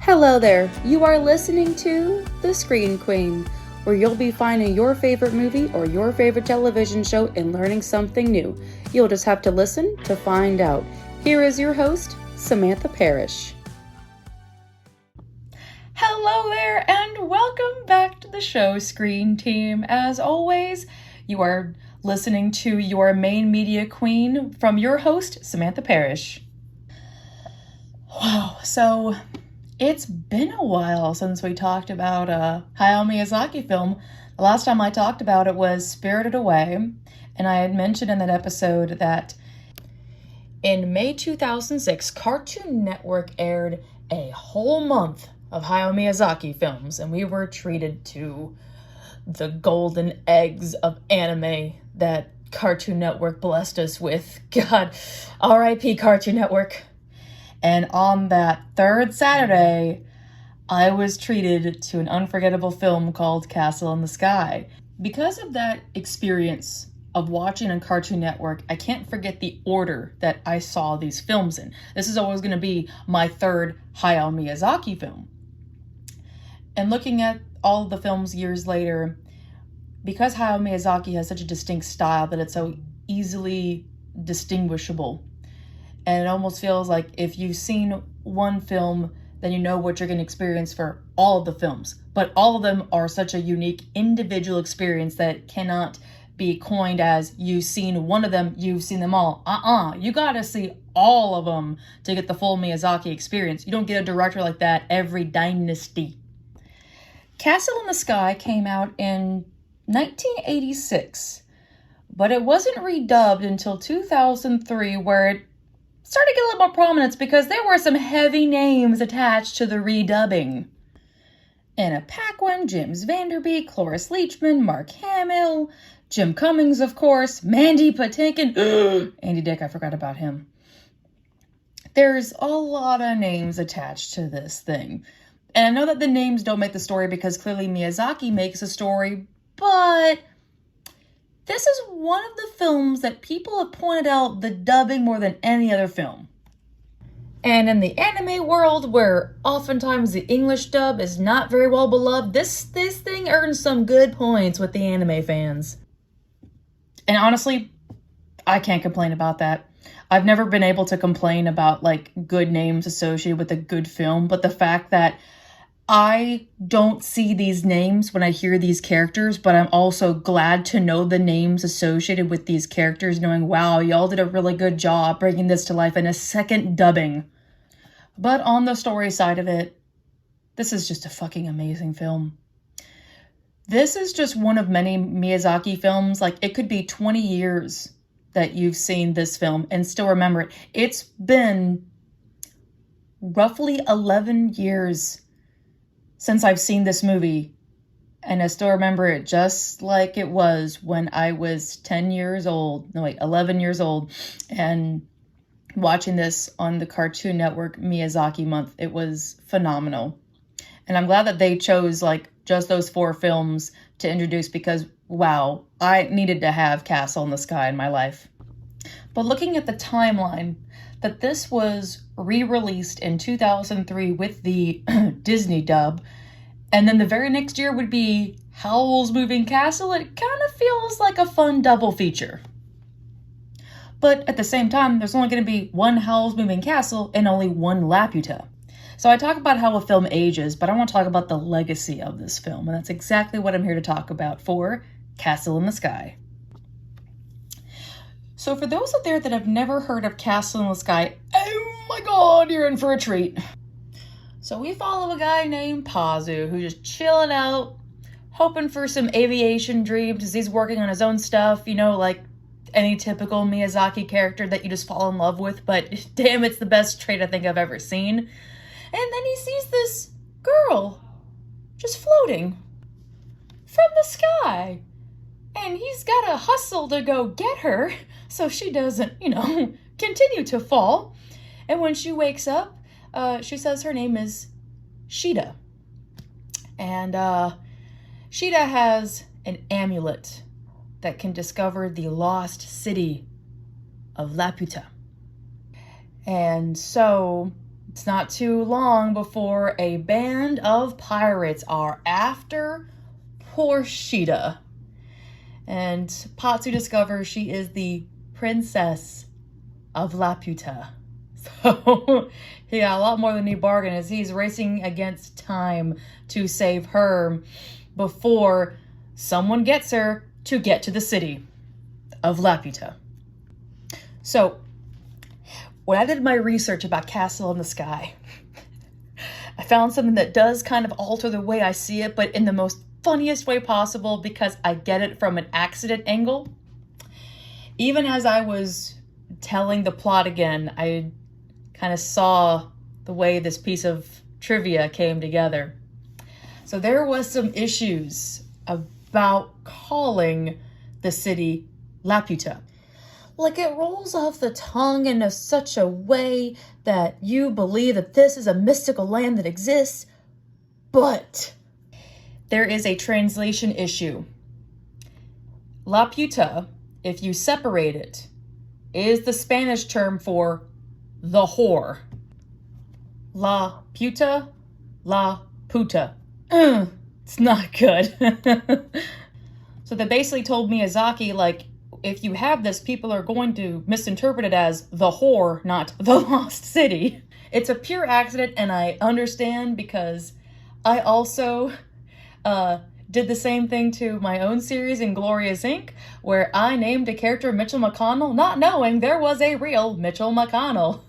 Hello there, you are listening to The Screen Queen, where you'll be finding your favorite movie or your favorite television show and learning something new. You'll just have to listen to find out. Here is your host, Samantha Parrish. Hello there, and welcome back to the show, Screen Team. As always, you are listening to your main media queen from your host, Samantha Parrish. Wow, so it's been a while since we talked about a Hayao Miyazaki film. The last time I talked about it was Spirited Away, and I had mentioned in that episode that in May 2006, Cartoon Network aired a whole month of Hayao Miyazaki films, and we were treated to the golden eggs of anime that Cartoon Network blessed us with. God, R.I.P. Cartoon Network. And on that third Saturday, I was treated to an unforgettable film called Castle in the Sky. Because of that experience of watching on Cartoon Network, I can't forget the order that I saw these films in. This is always going to be my third Hayao Miyazaki film. And looking at all of the films years later, because Hayao Miyazaki has such a distinct style that it's so easily distinguishable, and it almost feels like if you've seen one film, then you know what you're going to experience for all of the films. But all of them are such a unique individual experience that cannot be coined as you've seen one of them, you've seen them all. You got to see all of them to get the full Miyazaki experience. You don't get a director like that every dynasty. Castle in the Sky came out in 1986, but it wasn't redubbed until 2003, where it started to get a little more prominence because there were some heavy names attached to the redubbing. Anna Paquin, James Vanderbeek, Cloris Leachman, Mark Hamill, Jim Cummings, of course, Mandy Patinkin, Andy Dick, I forgot about him. There's a lot of names attached to this thing. And I know that the names don't make the story because clearly Miyazaki makes a story, but this is one of the films that people have pointed out the dubbing more than any other film. And in the anime world, where oftentimes the English dub is not very well beloved, this thing earns some good points with the anime fans. And honestly, I can't complain about that. I've never been able to complain about good names associated with a good film, but the fact that I don't see these names when I hear these characters, but I'm also glad to know the names associated with these characters, knowing, wow, y'all did a really good job bringing this to life in a second dubbing. But on the story side of it, this is just a fucking amazing film. This is just one of many Miyazaki films. It could be 20 years that you've seen this film and still remember it. It's been roughly 11 years since I've seen this movie, and I still remember it just like it was when I was 11 years old, and watching this on the Cartoon Network Miyazaki month. It was phenomenal. And I'm glad that they chose just those 4 films to introduce because, wow, I needed to have Castle in the Sky in my life. But looking at the timeline, that this was re-released in 2003 with the Disney dub, and then the very next year would be Howl's Moving Castle. It kind of feels like a fun double feature. But at the same time, there's only going to be one Howl's Moving Castle and only one Laputa. So I talk about how a film ages, but I want to talk about the legacy of this film, and that's exactly what I'm here to talk about for Castle in the Sky. So for those out there that have never heard of Castle in the Sky, oh my god, you're in for a treat. So we follow a guy named Pazu who's just chilling out, hoping for some aviation dreams as he's working on his own stuff, like any typical Miyazaki character that you just fall in love with, but damn, it's the best trait I think I've ever seen. And then he sees this girl just floating from the sky. And he's got to hustle to go get her so she doesn't, continue to fall. And when she wakes up, she says her name is Sheeta. And Sheeta has an amulet that can discover the lost city of Laputa. And so It's not too long before a band of pirates are after poor Sheeta. And Patsu discovers she is the princess of Laputa. So he got a lot more than he bargained as he's racing against time to save her before someone gets her to get to the city of Laputa. So when I did my research about Castle in the Sky, I found something that does kind of alter the way I see it, but in the most funniest way possible because I get it from an accident angle. Even as I was telling the plot again, I kind of saw the way this piece of trivia came together. So there was some issues about calling the city Laputa. Like, it rolls off the tongue in such a way that you believe that this is a mystical land that exists, but there is a translation issue. Laputa, if you separate it, is the Spanish term for the whore. La puta, la puta. It's not good. So they basically told Miyazaki, like, if you have this, people are going to misinterpret it as the whore, not the lost city. It's a pure accident, and I understand because I also did the same thing to my own series in Glorious Inc., where I named a character Mitchell McConnell, not knowing there was a real Mitchell McConnell.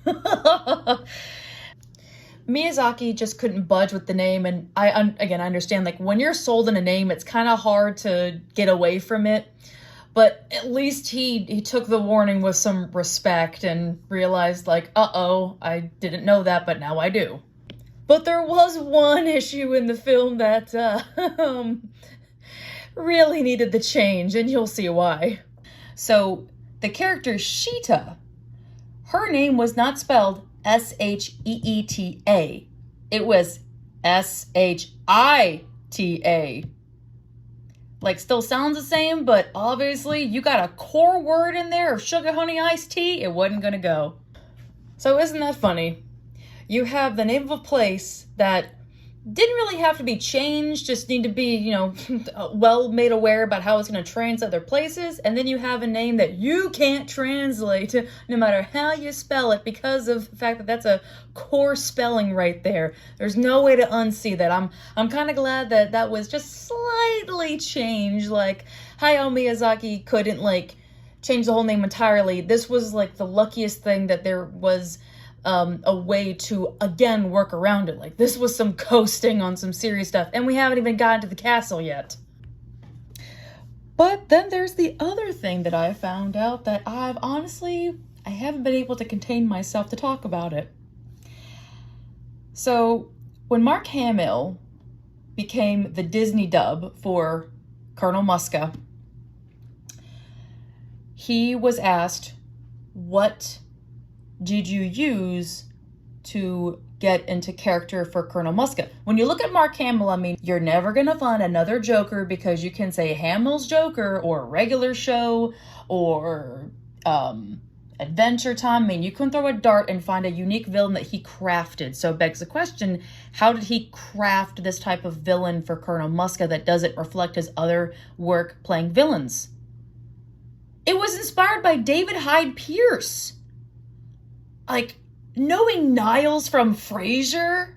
Miyazaki just couldn't budge with the name, and I understand, like, when you're sold in a name, it's kind of hard to get away from it. But at least he took the warning with some respect and realized, like, uh-oh, I didn't know that, but now I do. But there was one issue in the film that really needed the change, and you'll see why. So the character Sheeta, her name was not spelled S-H-E-E-T-A. It was S-H-I-T-A. Like, still sounds the same, but obviously you got a core word in there of sugar honey iced tea, it wasn't gonna go. So isn't that funny? You have the name of a place that didn't really have to be changed, just need to be, well made aware about how it's going to translate other places, and then you have a name that you can't translate no matter how you spell it because of the fact that that's a core spelling right there. There's no way to unsee that. I'm kind of glad that was just slightly changed. Like, Hayao Miyazaki couldn't, like, change the whole name entirely. This was, like, the luckiest thing that there was a way to, again, work around it. Like, this was some coasting on some serious stuff, and we haven't even gotten to the castle yet. But then there's the other thing that I found out that I haven't been able to contain myself to talk about it. So, when Mark Hamill became the Disney dub for Colonel Muska, he was asked, what did you use to get into character for Colonel Muska? When you look at Mark Hamill, I mean, you're never going to find another Joker because you can say Hamill's Joker or regular show or Adventure Time. I mean, you can throw a dart and find a unique villain that he crafted. So it begs the question, how did he craft this type of villain for Colonel Muska that doesn't reflect his other work playing villains? It was inspired by David Hyde Pierce. Like, knowing Niles from Frasier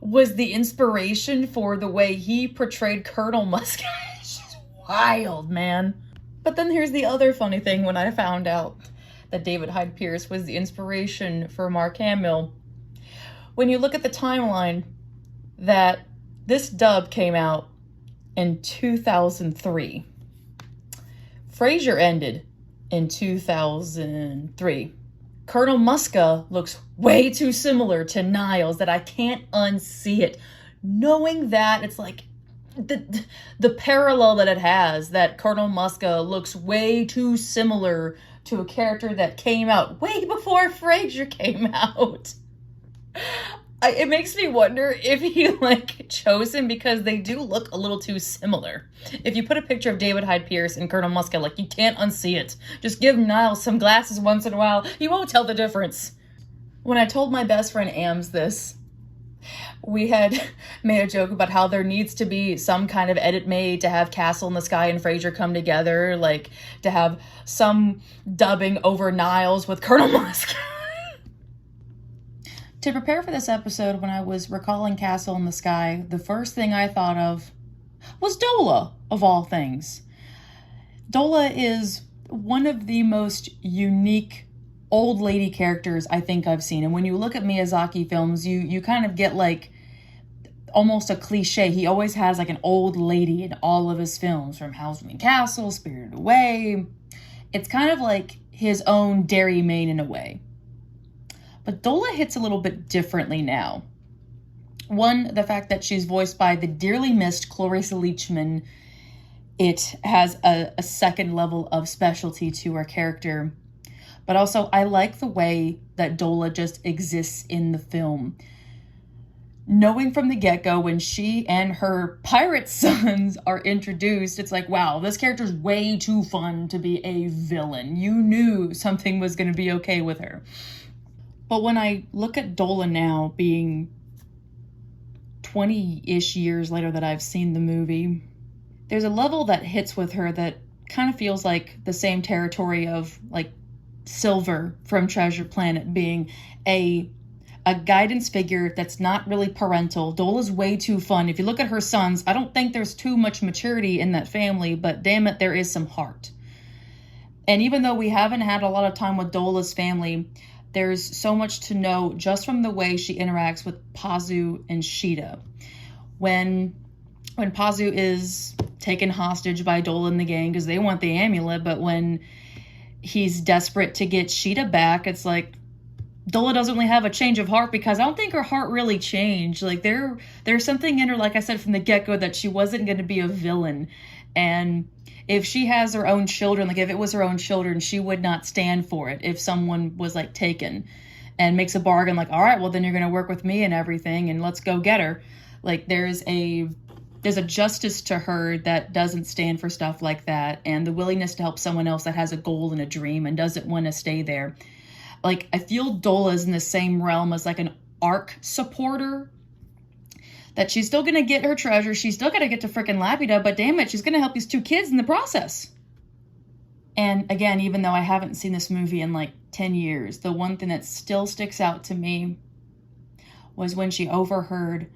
was the inspiration for the way he portrayed Colonel Muska. It's just wild, man. But then here's the other funny thing when I found out that David Hyde Pierce was the inspiration for Mark Hamill. When you look at the timeline, that this dub came out in 2003. Frasier ended in 2003. Colonel Muska looks way too similar to Niles that I can't unsee it. Knowing that, it's like the parallel that it has, that Colonel Muska looks way too similar to a character that came out way before Frasier came out. It makes me wonder if he, like, chose him because they do look a little too similar. If you put a picture of David Hyde Pierce and Colonel Muska, like, you can't unsee it. Just give Niles some glasses once in a while. You won't tell the difference. When I told my best friend Ams this, we had made a joke about how there needs to be some kind of edit made to have Castle in the Sky and Frasier come together, like to have some dubbing over Niles with Colonel Muska. To prepare for this episode, when I was recalling Castle in the Sky, the first thing I thought of was Dola, of all things. Dola is one of the most unique old lady characters I think I've seen. And when you look at Miyazaki films, you kind of get like almost a cliche. He always has like an old lady in all of his films, from Howl's Moving Castle, Spirited Away. It's kind of like his own Dairy Maid in a way. But Dola hits a little bit differently now. One, the fact that she's voiced by the dearly missed Clarissa Leachman. It has a second level of specialty to her character. But also, I like the way that Dola just exists in the film. Knowing from the get-go, when she and her pirate sons are introduced, it's like, wow, this character's way too fun to be a villain. You knew something was going to be okay with her. But when I look at Dola now, being 20-ish years later that I've seen the movie, there's a level that hits with her that kind of feels like the same territory of like Silver from Treasure Planet, being a guidance figure that's not really parental. Dola's way too fun. If you look at her sons, I don't think there's too much maturity in that family, but damn it, there is some heart. And even though we haven't had a lot of time with Dola's family, there's so much to know just from the way she interacts with Pazu and Sheeta. When Pazu is taken hostage by Dola and the gang because they want the amulet, but when he's desperate to get Sheeta back, it's like Dola doesn't really have a change of heart, because I don't think her heart really changed. Like there's something in her, like I said from the get-go, that she wasn't going to be a villain. And if she has her own children, like if it was her own children, she would not stand for it if someone was like taken and makes a bargain like, all right, well then you're going to work with me and everything and let's go get her. Like there's a justice to her that doesn't stand for stuff like that, and the willingness to help someone else that has a goal and a dream and doesn't want to stay there. Like I feel Dola is in the same realm as like an ARC supporter, that she's still going to get her treasure. She's still going to get to frickin' Laputa, but damn it, she's going to help these two kids in the process. And again, even though I haven't seen this movie in like 10 years, the one thing that still sticks out to me was when she overheard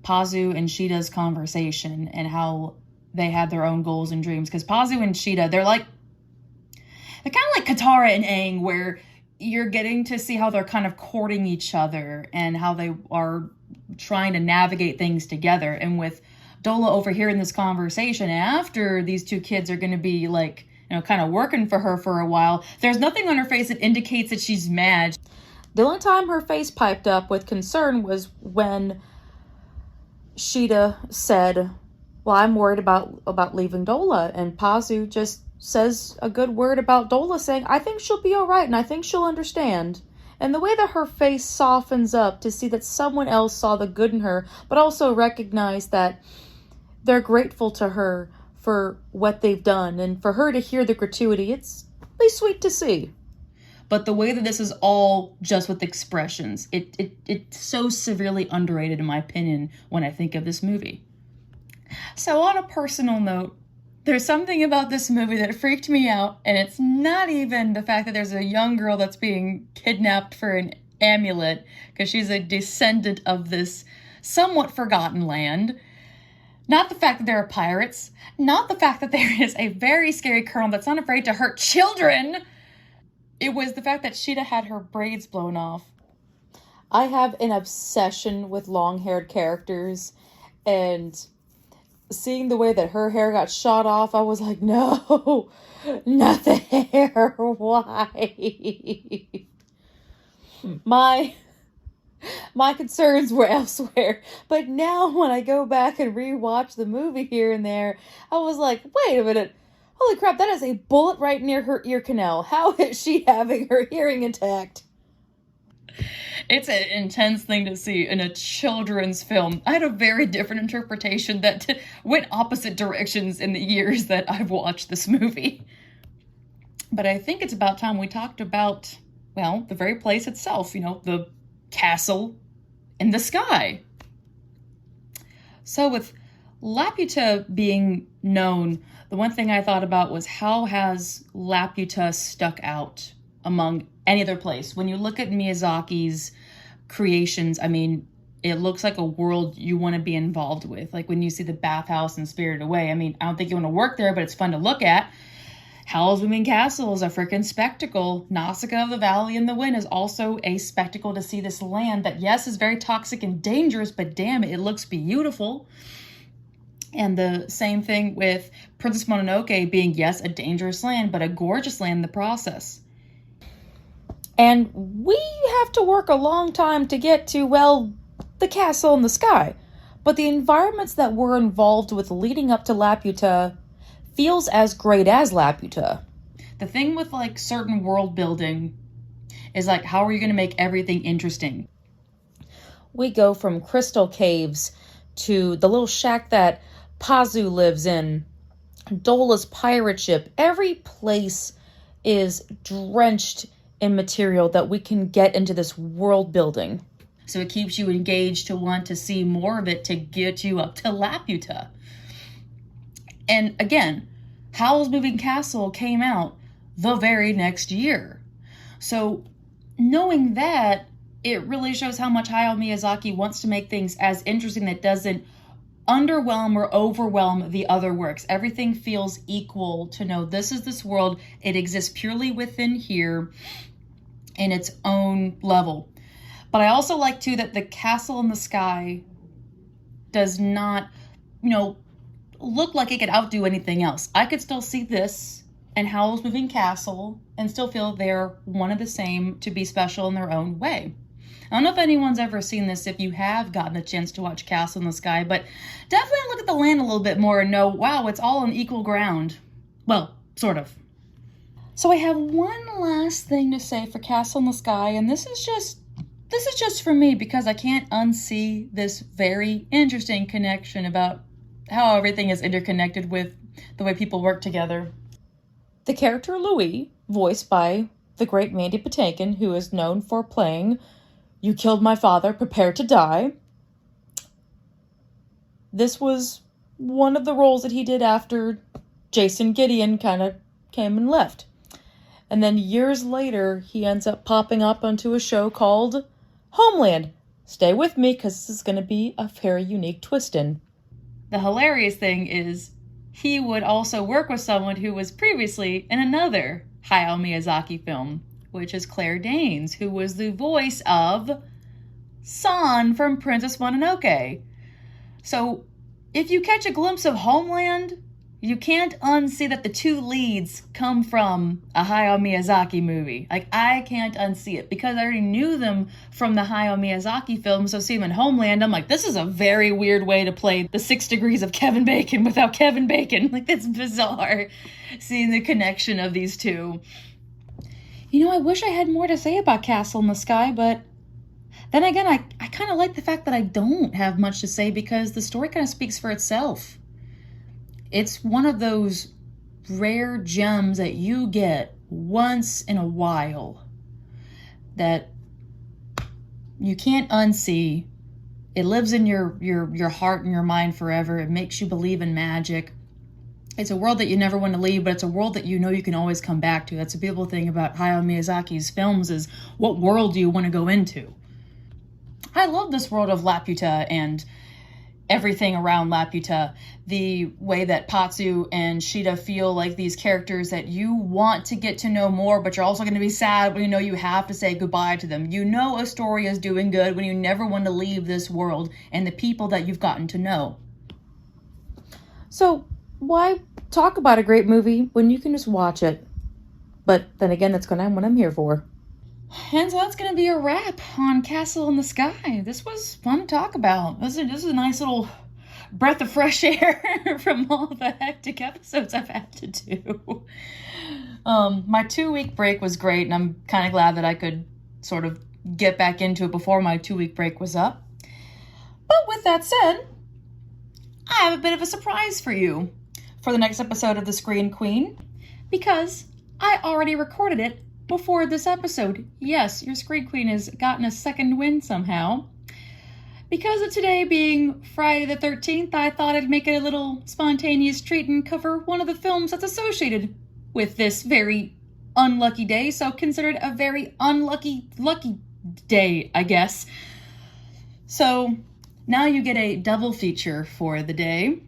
Pazu and Sheeta's conversation and how they had their own goals and dreams. Because Pazu and Sheeta, they're kind of like Katara and Aang, where you're getting to see how they're kind of courting each other and how they are trying to navigate things together. And with Dola overhearing this conversation after these two kids are going to be like, you know, kind of working for her for a while, there's nothing on her face that indicates that she's mad. The only time her face piped up with concern was when Sheeta said, well, I'm worried about leaving Dola. And Pazu just says a good word about Dola, saying, I think she'll be all right and I think she'll understand. And the way that her face softens up to see that someone else saw the good in her, but also recognized that they're grateful to her for what they've done, and for her to hear the gratuity, it's really sweet to see. But the way that this is all just with expressions, it's so severely underrated in my opinion when I think of this movie. So on a personal note, there's something about this movie that freaked me out, and it's not even the fact that there's a young girl that's being kidnapped for an amulet because she's a descendant of this somewhat forgotten land. Not the fact that there are pirates. Not the fact that there is a very scary colonel that's not afraid to hurt children. It was the fact that Sheeta had her braids blown off. I have an obsession with long-haired characters, and seeing the way that her hair got shot off, I was like, no, not the hair. Why? My concerns were elsewhere. But now when I go back and rewatch the movie here and there, I was like, wait a minute. Holy crap, that is a bullet right near her ear canal. How is she having her hearing intact? It's an intense thing to see in a children's film. I had a very different interpretation that went opposite directions in the years that I've watched this movie. But I think it's about time we talked about well, the very place itself, the castle in the sky. So with Laputa being known, the one thing I thought about was how has Laputa stuck out among any other place? When you look at Miyazaki's creations, I mean, it looks like a world you want to be involved with. Like when you see the bathhouse in Spirited Away, I mean, I don't think you want to work there, but it's fun to look at. Howl's Moving Castle is a freaking spectacle. Nausicaa of the Valley in the Wind is also a spectacle to see this land that, yes, is very toxic and dangerous, but damn it looks beautiful. And the same thing with Princess Mononoke being, yes, a dangerous land, but a gorgeous land in the process. And we have to work a long time to get to, well, the castle in the sky. But the environments that we're involved with leading up to Laputa feels as great as Laputa. The thing with like certain world building is like, how are you going to make everything interesting? We go from crystal caves to the little shack that Pazu lives in, Dola's pirate ship. Every place is drenched in material that we can get into this world building. So it keeps you engaged to want to see more of it to get you up to Laputa. And again, Howl's Moving Castle came out the very next year. So knowing that, it really shows how much Hayao Miyazaki wants to make things as interesting that doesn't underwhelm or overwhelm the other works. Everything feels equal to know this is this world. It exists purely within here in its own level. But I also like too that the castle in the sky does not, look like it could outdo anything else. I could still see this and Howl's Moving Castle and still feel they're one of the same to be special in their own way. I don't know if anyone's ever seen this, if you have gotten the chance to watch Castle in the Sky, but definitely look at the land a little bit more and know, wow, it's all on equal ground. Well, sort of. So I have one last thing to say for Castle in the Sky, and this is just for me because I can't unsee this very interesting connection about how everything is interconnected with the way people work together. The character Louis, voiced by the great Mandy Patinkin, who is known for playing You Killed My Father, Prepare to Die. This was one of the roles that he did after Jason Gideon kind of came and left. And then years later, he ends up popping up onto a show called Homeland. Stay with me because this is going to be a very unique twist in. The hilarious thing is he would also work with someone who was previously in another Hayao Miyazaki film, which is Claire Danes, who was the voice of San from Princess Mononoke. So if you catch a glimpse of Homeland, you can't unsee that the two leads come from a Hayao Miyazaki movie. Like, I can't unsee it because I already knew them from the Hayao Miyazaki film. So see them in Homeland, I'm like, this is a very weird way to play the 6 degrees of Kevin Bacon without Kevin Bacon. Like, that's bizarre, seeing the connection of these two. I wish I had more to say about Castle in the Sky, but then again, I kind of like the fact that I don't have much to say because the story kind of speaks for itself. It's one of those rare gems that you get once in a while that you can't unsee. It lives in your heart and your mind forever. It makes you believe in magic. It's a world that you never want to leave, but it's a world that you know you can always come back to. That's the beautiful thing about Hayao Miyazaki's films is what world do you want to go into? I love this world of Laputa and everything around Laputa. The way that Patsu and Shida feel like these characters that you want to get to know more, but you're also going to be sad when you know you have to say goodbye to them. You know a story is doing good when you never want to leave this world and the people that you've gotten to know. So why talk about a great movie when you can just watch it? But then again, that's kind of what I'm here for. And so that's going to be a wrap on Castle in the Sky. This was fun to talk about. This is a nice little breath of fresh air from all the hectic episodes I've had to do. My 2-week break was great, and I'm kind of glad that I could sort of get back into it before my 2-week break was up. But with that said, I have a bit of a surprise for you for the next episode of The Screen Queen, because I already recorded it before this episode. Yes, your Screen Queen has gotten a second wind somehow. Because of today being Friday the 13th, I thought I'd make it a little spontaneous treat and cover one of the films that's associated with this very unlucky day, so consider it a very lucky day, I guess. So now you get a double feature for the day.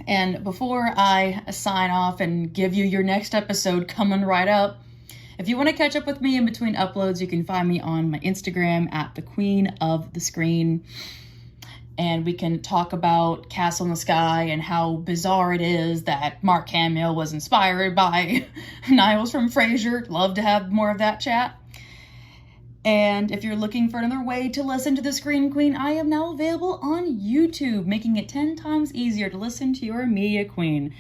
And before I sign off and give you your next episode coming right up, if you want to catch up with me in between uploads, you can find me on my Instagram at the Queen of the Screen. And we can talk about Castle in the Sky and how bizarre it is that Mark Hamill was inspired by Niles from Frasier. Love to have more of that chat. And if you're looking for another way to listen to the Screen Queen, I am now available on YouTube, making it 10 times easier to listen to your media queen.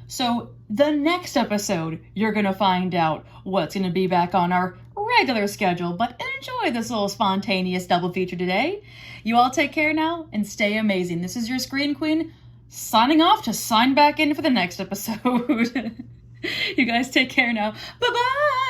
So the next episode, you're going to find out what's going to be back on our regular schedule, but enjoy this little spontaneous double feature today. You all take care now and stay amazing. This is your Screen Queen signing off to sign back in for the next episode. You guys take care now. Bye-bye!